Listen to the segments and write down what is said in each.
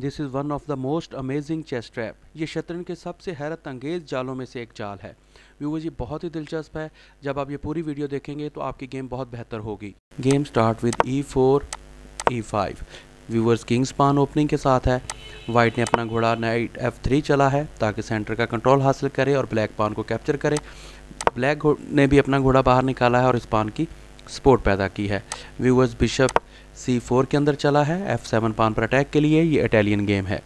This is one of the most amazing chess trap. ये शतरंज के सबसे हैरत अंगेज़ जालों में से एक जाल है। व्यूअर्स, ये बहुत ही दिलचस्प है। जब आप ये पूरी वीडियो देखेंगे तो आपकी गेम बहुत बेहतर होगी। Game start with E4 E5। Viewers, Kings पान ओपनिंग के साथ है। वाइट ने अपना घोड़ा नाइट F3 चला है ताकि सेंटर का कंट्रोल हासिल करे और ब्लैक पान को कैप्चर करे। ब्लैक ने भी अपना घोड़ा बाहर निकाला है और इस पान की सपोर्ट पैदा की है। व्यूअर्स, बिशप C4 के अंदर चला है F7 पान पर अटैक के लिए। ये इटालियन गेम है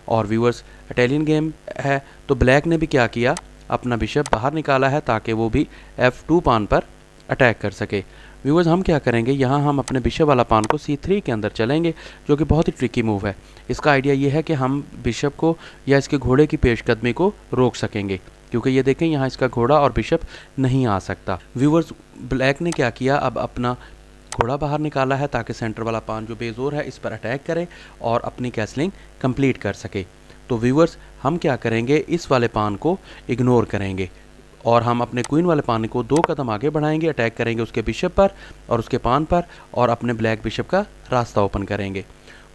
और व्यूअर्स इटालियन गेम है तो ब्लैक ने भी क्या किया, अपना बिशप बाहर निकाला है ताकि वो भी F2 पान पर अटैक कर सके। व्यूअर्स, हम क्या करेंगे, यहाँ हम अपने बिशप वाला पान को C3 के अंदर चलेंगे, जो कि बहुत ही ट्रिकी मूव है। इसका आइडिया ये है कि हम बिशप को या इसके घोड़े की पेशकदमी को रोक सकेंगे, क्योंकि ये देखें यहाँ इसका घोड़ा और बिशप नहीं आ सकता। व्यूअर्स, ब्लैक ने क्या किया, अब अपना घोड़ा बाहर निकाला है ताकि सेंटर वाला पान जो बेजोर है इस पर अटैक करे और अपनी कैसलिंग कंप्लीट कर सके। तो व्यूअर्स, हम क्या करेंगे, इस वाले पान को इग्नोर करेंगे और हम अपने क्वीन वाले पान को 2 कदम आगे बढ़ाएंगे, अटैक करेंगे उसके बिशप पर और उसके पान पर और अपने ब्लैक बिशप का रास्ता ओपन करेंगे।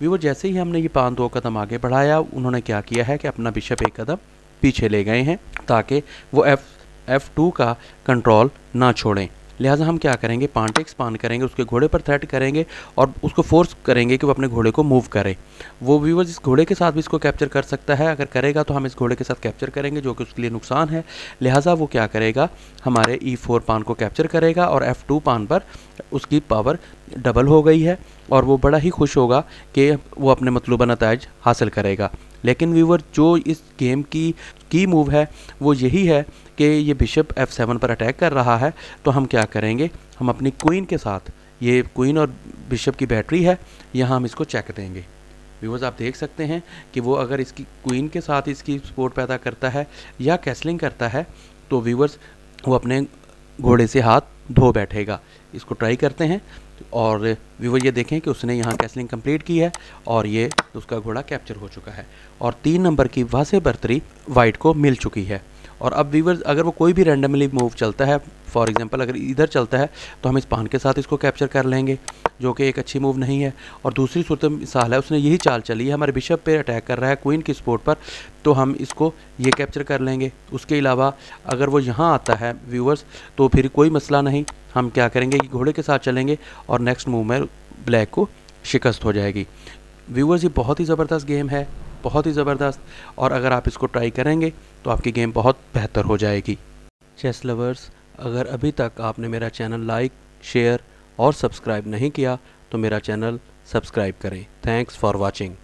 व्यूअर्स, जैसे ही हमने ये पान 2 कदम आगे बढ़ाया, उन्होंने क्या किया है कि अपना बिशप 1 कदम पीछे ले गए हैं ताकि वो F2 का कंट्रोल ना छोड़ें। लिहाजा हम क्या करेंगे, पान टेक्स पान करेंगे, उसके घोड़े पर थ्रेट करेंगे और उसको फोर्स करेंगे कि वो अपने घोड़े को मूव करे। वो व्यूअर्स, इस घोड़े के साथ भी इसको कैप्चर कर सकता है। अगर करेगा तो हम इस घोड़े के साथ कैप्चर करेंगे, जो कि उसके लिए नुकसान है। लिहाजा वो क्या करेगा, हमारे E4 पान को कैप्चर करेगा और F2 पान पर उसकी पावर डबल हो गई है और वो बड़ा ही खुश होगा कि वो अपने मतलूबा नताइज हासिल करेगा। लेकिन व्यूअर, जो इस गेम की मूव है वो यही है कि ये बिशप F7 पर अटैक कर रहा है। तो हम क्या करेंगे, हम अपनी क्वीन के साथ, ये क्वीन और बिशप की बैटरी है, यहाँ हम इसको चेक देंगे। व्यूअर्स, आप देख सकते हैं कि वो अगर इसकी क्वीन के साथ इसकी सपोर्ट पैदा करता है या कैसलिंग करता है तो व्यूअर्स वो अपने घोड़े से हाथ धो बैठेगा। इसको ट्राई करते हैं और व्यूअर ये देखें कि उसने यहाँ कैसलिंग कंप्लीट की है और ये उसका घोड़ा कैप्चर हो चुका है और 3 नंबर की वाज़ेह बढ़तरी वाइट को मिल चुकी है। और अब व्यूअर्स, अगर वो कोई भी रैंडमली मूव चलता है, फॉर एग्जांपल अगर इधर चलता है तो हम इस पान के साथ इसको कैप्चर कर लेंगे, जो कि एक अच्छी मूव नहीं है। और दूसरी सूरत मिसाल है, उसने यही चाल चली है, हमारे बिशप पे अटैक कर रहा है क्वीन की सपोर्ट पर, तो हम इसको ये कैप्चर कर लेंगे। उसके अलावा अगर वो यहाँ आता है व्यूअर्स तो फिर कोई मसला नहीं, हम क्या करेंगे, घोड़े के साथ चलेंगे और नेक्स्ट मूव में ब्लैक को शिकस्त हो जाएगी। व्यूअर्स, ये बहुत ही ज़बरदस्त गेम है, बहुत ही ज़बरदस्त, और अगर आप इसको ट्राई करेंगे तो आपकी गेम बहुत बेहतर हो जाएगी। चेस लवर्स, अगर अभी तक आपने मेरा चैनल लाइक, शेयर और सब्सक्राइब नहीं किया तो मेरा चैनल सब्सक्राइब करें। Thanks for watching.